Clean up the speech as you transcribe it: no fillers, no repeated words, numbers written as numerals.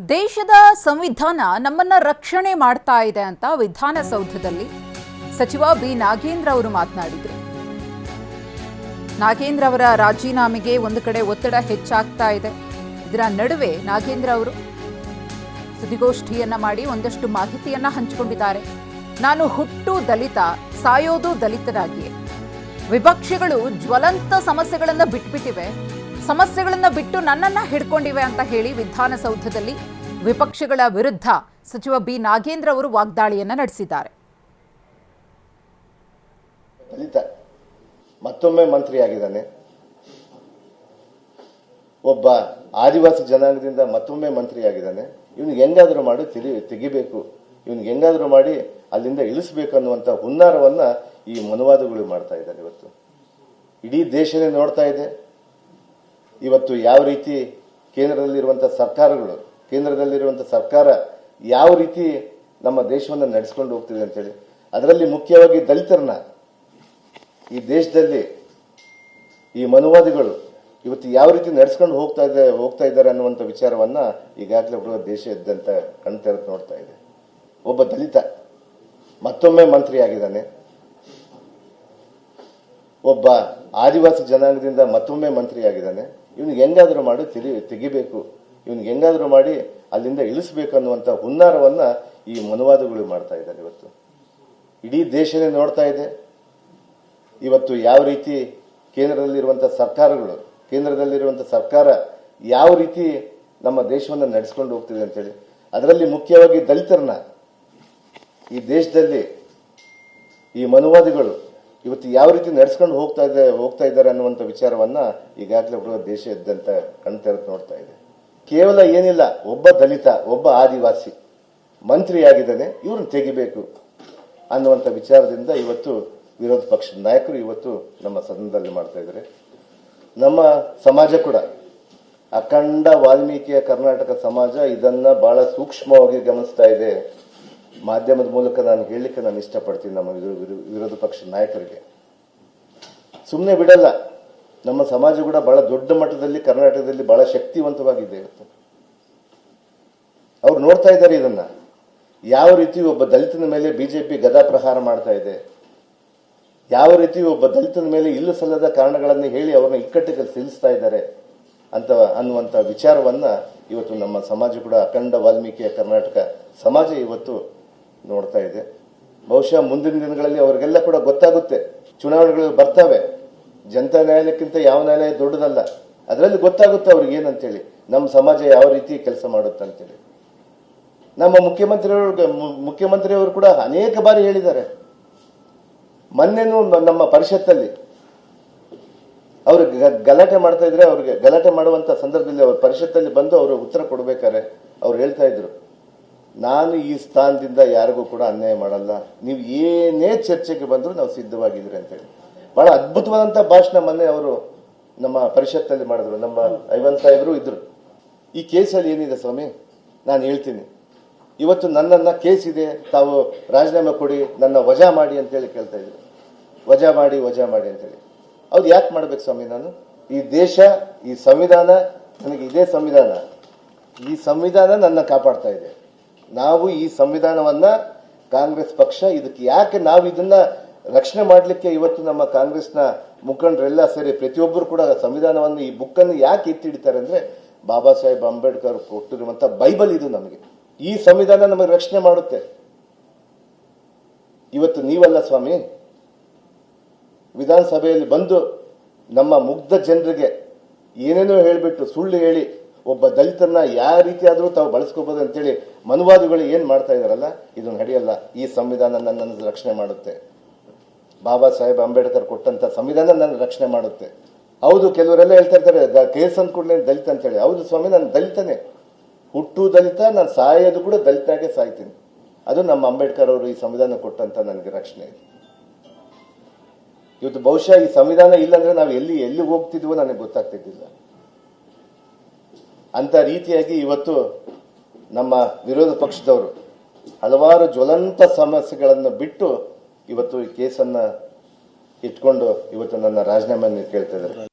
ದೇಶದ ಸಂವಿಧಾನ ನಮ್ಮನ್ನ ರಕ್ಷಣೆ ಮಾಡ್ತಾ ಇದೆ ಅಂತ ವಿಧಾನಸೌಧದಲ್ಲಿ ಸಚಿವ ಬಿ ನಾಗೇಂದ್ರ ಅವರು ಮಾತನಾಡಿದರು. ನಾಗೇಂದ್ರ ಅವರ ರಾಜೀನಾಮೆಗೆ ಒಂದು ಕಡೆ ಒತ್ತಡ ಹೆಚ್ಚಾಗ್ತಾ ಇದೆ. ಇದರ ನಡುವೆ ನಾಗೇಂದ್ರ ಅವರು ಸುದ್ದಿಗೋಷ್ಠಿಯನ್ನ ಮಾಡಿ ಒಂದಷ್ಟು ಮಾಹಿತಿಯನ್ನ ಹಂಚಿಕೊಂಡಿದ್ದಾರೆ. ನಾನು ಹುಟ್ಟು ದಲಿತ, ಸಾಯೋದು ದಲಿತರಾಗಿಯೇ. ವಿಪಕ್ಷಗಳು ಜ್ವಲಂತ ಸಮಸ್ಯೆಗಳನ್ನು ಬಿಟ್ಬಿಟ್ಟಿವೆ, ಸಮಸ್ಯೆಗಳನ್ನು ಬಿಟ್ಟು ನನ್ನನ್ನ ಹಿಡ್ಕೊಂಡಿವೆ ಅಂತ ಹೇಳಿ ವಿಧಾನಸೌಧದಲ್ಲಿ ವಿಪಕ್ಷಗಳ ವಿರುದ್ಧ ಸಚಿವ ಬಿ ನಾಗೇಂದ್ರ ಅವರು ವಾಗ್ದಾಳಿಯನ್ನ ನಡೆಸಿದ್ದಾರೆ. ದಲಿತ ಮತ್ತೊಮ್ಮೆ ಮಂತ್ರಿಯಾಗಿದ್ದಾನೆ. ಒಬ್ಬ ಆದಿವಾಸಿ ಜನಾಂಗದಿಂದ ಮತ್ತೊಮ್ಮೆ ಮಂತ್ರಿಯಾಗಿದ್ದಾನೆ. ಇವನಿಗೆ ಹೆಂಗಾದ್ರೂ ಮಾಡಿ ತೆಗಿಬೇಕು, ಇವನಿಗೆ ಹೆಂಗಾದ್ರೂ ಮಾಡಿ ಅಲ್ಲಿಂದ ಇಳಿಸಬೇಕು ಅನ್ನುವಂಥ ಹುನ್ನಾರವನ್ನ ಈ ಮನುವಾದಗಳು ಮಾಡ್ತಾ ಇದ್ದಾರೆ. ಇವತ್ತು ಇಡೀ ದೇಶನೇ ನೋಡ್ತಾ ಇದೆ. ಇವತ್ತು ಯಾವ ರೀತಿ ಕೇಂದ್ರದಲ್ಲಿರುವಂಥ ಸರ್ಕಾರ ಯಾವ ರೀತಿ ನಮ್ಮ ದೇಶವನ್ನು ನಡೆಸ್ಕೊಂಡು ಹೋಗ್ತಿದೆ ಅಂತೇಳಿ, ಅದರಲ್ಲಿ ಮುಖ್ಯವಾಗಿ ದಲಿತರನ್ನ ಈ ದೇಶದಲ್ಲಿ ಈ ಮನುವಾದಿಗಳು ಇವತ್ತು ಯಾವ ರೀತಿ ನಡೆಸ್ಕೊಂಡು ಹೋಗ್ತಾ ಇದ್ದಾರೆ ಅನ್ನುವಂಥ ವಿಚಾರವನ್ನ ಈಗಾಗಲೇ ದೇಶದಾದ್ಯಂತ ಕಣ್ತೆರೆದು ನೋಡ್ತಾ ಇದೆ. ಒಬ್ಬ ದಲಿತ ಮತ್ತೊಮ್ಮೆ ಮಂತ್ರಿಯಾಗಿದ್ದಾನೆ. ಒಬ್ಬ ಆದಿವಾಸಿ ಜನಾಂಗದಿಂದ ಮತ್ತೊಮ್ಮೆ ಮಂತ್ರಿಯಾಗಿದ್ದಾನೆ. ಇವನಿಗೆ ಹೆಂಗಾದ್ರೂ ಮಾಡಿ ತೆಗಿಬೇಕು, ಇವನಿಗೆ ಹೆಂಗಾದ್ರೂ ಮಾಡಿ ಅಲ್ಲಿಂದ ಇಳಿಸಬೇಕು ಅನ್ನುವಂಥ ಹುನ್ನಾರವನ್ನ ಈ ಮನುವಾದಗಳು ಮಾಡ್ತಾ ಇದ್ದಾರೆ. ಇವತ್ತು ಇಡೀ ದೇಶನೇ ನೋಡ್ತಾ ಇದೆ. ಇವತ್ತು ಯಾವ ರೀತಿ ಕೇಂದ್ರದಲ್ಲಿರುವಂಥ ಸರ್ಕಾರ ಯಾವ ರೀತಿ ನಮ್ಮ ದೇಶವನ್ನು ನಡೆಸ್ಕೊಂಡು ಹೋಗ್ತಿದೆ ಅಂತೇಳಿ, ಅದರಲ್ಲಿ ಮುಖ್ಯವಾಗಿ ದಲಿತರನ್ನ ಈ ದೇಶದಲ್ಲಿ ಈ ಮನುವಾದಿಗಳು ಇವತ್ತು ಯಾವ ರೀತಿ ನಡೆಸ್ಕೊಂಡು ಹೋಗ್ತಾ ಇದ್ದಾರೆ ಅನ್ನುವಂಥ ವಿಚಾರವನ್ನ ಈಗಾಗಲೇ ದೇಶದಾದ್ಯಂತ ಕಣ್ತೆರೆದು ನೋಡ್ತಾ ಇದೆ. ಕೇವಲ ಏನಿಲ್ಲ, ಒಬ್ಬ ದಲಿತ, ಒಬ್ಬ ಆದಿವಾಸಿ ಮಂತ್ರಿಯಾಗಿದ್ದಾನೆ, ಇವ್ರನ್ನ ತೆಗಿಬೇಕು ಅನ್ನುವಂಥ ವಿಚಾರದಿಂದ ಇವತ್ತು ವಿರೋಧ ಪಕ್ಷದ ನಾಯಕರು ಇವತ್ತು ನಮ್ಮ ಸದನದಲ್ಲಿ ಮಾಡ್ತಾ ಇದ್ದಾರೆ. ನಮ್ಮ ಸಮಾಜ ಕೂಡ, ಅಖಂಡ ವಾಲ್ಮೀಕಿಯ ಕರ್ನಾಟಕ ಸಮಾಜ ಇದನ್ನ ಬಹಳ ಸೂಕ್ಷ್ಮವಾಗಿ ಗಮನಿಸ್ತಾ ಇದೆ. ಮಾಧ್ಯಮದ ಮೂಲಕ ನಾನು ಹೇಳಲಿಕ್ಕೆ ಇಷ್ಟಪಡ್ತೀನಿ. ನಮ್ಮ ವಿರೋಧ ಪಕ್ಷದ ನಾಯಕರಿಗೆ ಸುಮ್ಮನೆ ಬಿಡಲ್ಲ. ನಮ್ಮ ಸಮಾಜ ಕೂಡ ಬಹಳ ದೊಡ್ಡ ಮಟ್ಟದಲ್ಲಿ ಕರ್ನಾಟಕದಲ್ಲಿ ಬಹಳ ಶಕ್ತಿವಂತವಾಗಿದೆ. ಇವತ್ತು ಅವ್ರು ನೋಡ್ತಾ ಇದ್ದಾರೆ ಇದನ್ನ, ಯಾವ ರೀತಿ ಒಬ್ಬ ದಲಿತನ ಮೇಲೆ ಬಿಜೆಪಿ ಗದಾ ಪ್ರಹಾರ ಮಾಡ್ತಾ ಇದೆ, ಯಾವ ರೀತಿ ಒಬ್ಬ ದಲಿತನ ಮೇಲೆ ಇಲ್ಲ ಸಲ್ಲದ ಕಾರಣಗಳನ್ನು ಹೇಳಿ ಅವ್ರನ್ನ ಇಕ್ಕಟ್ಟಿಗೆ ಸಿಲುಸ್ತಾ ಇದ್ದಾರೆ ಅನ್ನುವಂಥ ವಿಚಾರವನ್ನ ಇವತ್ತು ನಮ್ಮ ಸಮಾಜ ಕೂಡ, ಅಖಂಡ ವಾಲ್ಮೀಕಿಯ ಕರ್ನಾಟಕ ಸಮಾಜ ಇವತ್ತು ನೋಡ್ತಾ ಇದೆ. ಬಹುಶಃ ಮುಂದಿನ ದಿನಗಳಲ್ಲಿ ಅವರಿಗೆಲ್ಲ ಕೂಡ ಗೊತ್ತಾಗುತ್ತೆ. ಚುನಾವಣೆಗಳು ಬರ್ತವೆ. ಜನತಾ ನ್ಯಾಯಾಲಯಕ್ಕಿಂತ ಯಾವ ನ್ಯಾಯಾಲಯ ದೊಡ್ಡದಲ್ಲ. ಅದರಲ್ಲಿ ಗೊತ್ತಾಗುತ್ತೆ ಅವ್ರಿಗೆ ಏನಂತೇಳಿ, ನಮ್ಮ ಸಮಾಜ ಯಾವ ರೀತಿ ಕೆಲಸ ಮಾಡುತ್ತೆ ಅಂತೇಳಿ. ನಮ್ಮ ಮುಖ್ಯಮಂತ್ರಿಯವರು ಕೂಡ ಅನೇಕ ಬಾರಿ ಹೇಳಿದ್ದಾರೆ. ಮೊನ್ನೆನೂ ನಮ್ಮ ಪರಿಷತ್ತಲ್ಲಿ ಅವ್ರಿಗೆ ಗಲಾಟೆ ಮಾಡ್ತಾ ಇದ್ರೆ, ಅವ್ರಿಗೆ ಗಲಾಟೆ ಮಾಡುವಂತ ಸಂದರ್ಭದಲ್ಲಿ ಅವ್ರ ಪರಿಷತ್ತಲ್ಲಿ ಬಂದು ಅವರು ಉತ್ತರ ಕೊಡ್ಬೇಕಾರೆ ಅವ್ರು ಹೇಳ್ತಾ ಇದ್ರು, ನಾನು ಈ ಸ್ಥಾನದಿಂದ ಯಾರಿಗೂ ಕೂಡ ಅನ್ಯಾಯ ಮಾಡಲ್ಲ, ನೀವು ಏನೇ ಚರ್ಚೆಗೆ ಬಂದ್ರು ನಾವು ಸಿದ್ಧವಾಗಿದ್ರಿ ಅಂತೇಳಿ ಬಹಳ ಅದ್ಭುತವಾದಂತ ಭಾಷಣ ಮೊನ್ನೆ ಅವರು ನಮ್ಮ ಪರಿಷತ್ತಲ್ಲಿ ಮಾಡಿದ್ರು. ನಮ್ಮ ಐವನ್ ಸಾಹೇಬರು ಇದ್ರು. ಈ ಕೇಸಲ್ಲಿ ಏನಿದೆ ಸ್ವಾಮಿ, ನಾನು ಹೇಳ್ತೀನಿ, ಇವತ್ತು ನನ್ನನ್ನ ಕೇಸ್ ಇದೆ, ತಾವು ರಾಜೀನಾಮೆ ಕೊಡಿ, ನನ್ನ ವಜಾ ಮಾಡಿ ಅಂತೇಳಿ ಕೇಳ್ತಾ ಇದ್ರು. ವಜಾ ಮಾಡಿ ಅಂತೇಳಿ. ಹೌದು, ಯಾಕೆ ಮಾಡ್ಬೇಕು ಸ್ವಾಮಿ? ನಾನು ಈ ದೇಶ, ಈ ಸಂವಿಧಾನ, ನನಗೆ ಇದೇ ಸಂವಿಧಾನ, ಈ ಸಂವಿಧಾನ ನನ್ನ ಕಾಪಾಡ್ತಾ ಇದೆ. ನಾವು ಈ ಸಂವಿಧಾನವನ್ನ ಕಾಂಗ್ರೆಸ್ ಪಕ್ಷ ಇದಕ್ಕೆ ಯಾಕೆ ನಾವು ಇದನ್ನ ರಕ್ಷಣೆ ಮಾಡಲಿಕ್ಕೆ ಇವತ್ತು ನಮ್ಮ ಕಾಂಗ್ರೆಸ್ನ ಮುಖಂಡರೆಲ್ಲ ಸೇರಿ ಪ್ರತಿಯೊಬ್ಬರು ಕೂಡ ಸಂವಿಧಾನವನ್ನು, ಈ ಬುಕ್ ಅನ್ನು ಯಾಕೆ ಎತ್ತಿಡ್ತಾರೆ ಅಂದ್ರೆ, ಬಾಬಾ ಸಾಹೇಬ್ ಅಂಬೇಡ್ಕರ್ ಕೊಟ್ಟಿರುವಂತ ಬೈಬಲ್ ಇದು. ನಮಗೆ ಈ ಸಂವಿಧಾನ ನಮಗೆ ರಕ್ಷಣೆ ಮಾಡುತ್ತೆ. ಇವತ್ತು ನೀವಲ್ಲ ಸ್ವಾಮಿ, ವಿಧಾನಸಭೆಯಲ್ಲಿ ಬಂದು ನಮ್ಮ ಮುಗ್ಧ ಜನರಿಗೆ ಏನೇನೋ ಹೇಳ್ಬಿಟ್ಟು ಸುಳ್ಳು ಹೇಳಿ ಒಬ್ಬ ದಲಿತರನ್ನ ಯಾವ ರೀತಿ ಆದ್ರೂ ತಾವು ಬಳಸ್ಕೋಬಹುದು ಅಂತೇಳಿ ಮನುವಾದಿಗಳು ಏನ್ ಮಾಡ್ತಾ ಇದಾರಲ್ಲ, ಇದು ನಡೆಯಲ್ಲ. ಈ ಸಂವಿಧಾನ ನನ್ನನ್ನು ರಕ್ಷಣೆ ಮಾಡುತ್ತೆ. ಬಾಬಾ ಸಾಹೇಬ್ ಅಂಬೇಡ್ಕರ್ ಕೊಟ್ಟಂತ ಸಂವಿಧಾನ ನನ್ನ ರಕ್ಷಣೆ ಮಾಡುತ್ತೆ. ಹೌದು, ಕೆಲವರೆಲ್ಲ ಹೇಳ್ತಾ ಇರ್ತಾರೆ ಕೇಸ್ ಅಂದ್ ಕೂಡಲೇ ದಲಿತ ಅಂತೇಳಿ. ಹೌದು ಸ್ವಾಮಿ, ನಾನು ದಲಿತನೇ, ಹುಟ್ಟು ದಲಿತ, ನಾನು ಸಾಯೋದು ಕೂಡ ದಲಿತಾಗೆ ಸಾಯ್ತೀನಿ. ಅದು ನಮ್ಮ ಅಂಬೇಡ್ಕರ್ ಅವರು ಈ ಸಂವಿಧಾನ ಕೊಟ್ಟಂತ ನನಗೆ ರಕ್ಷಣೆ ಇದೆ. ಇವತ್ತು ಬಹುಶಃ ಈ ಸಂವಿಧಾನ ಇಲ್ಲಾಂದ್ರೆ ನಾವು ಎಲ್ಲಿ ಹೋಗ್ತಿದ್ವೋ ನನಗೆ ಗೊತ್ತಾಗ್ತಿದ್ದಿಲ್ಲ. ಅಂತ ರೀತಿಯಾಗಿ ಇವತ್ತು ನಮ್ಮ ವಿರೋಧ ಪಕ್ಷದವರು ಹಲವಾರು ಜ್ವಲಂತ ಸಮಸ್ಯೆಗಳನ್ನು ಬಿಟ್ಟು ಇವತ್ತು ಈ ಕೇಸನ್ನ ಇಟ್ಕೊಂಡು ಇವತ್ತು ನನ್ನ ರಾಜೀನಾಮೆಯನ್ನು ಕೇಳ್ತಾ ಇದ್ದಾರೆ.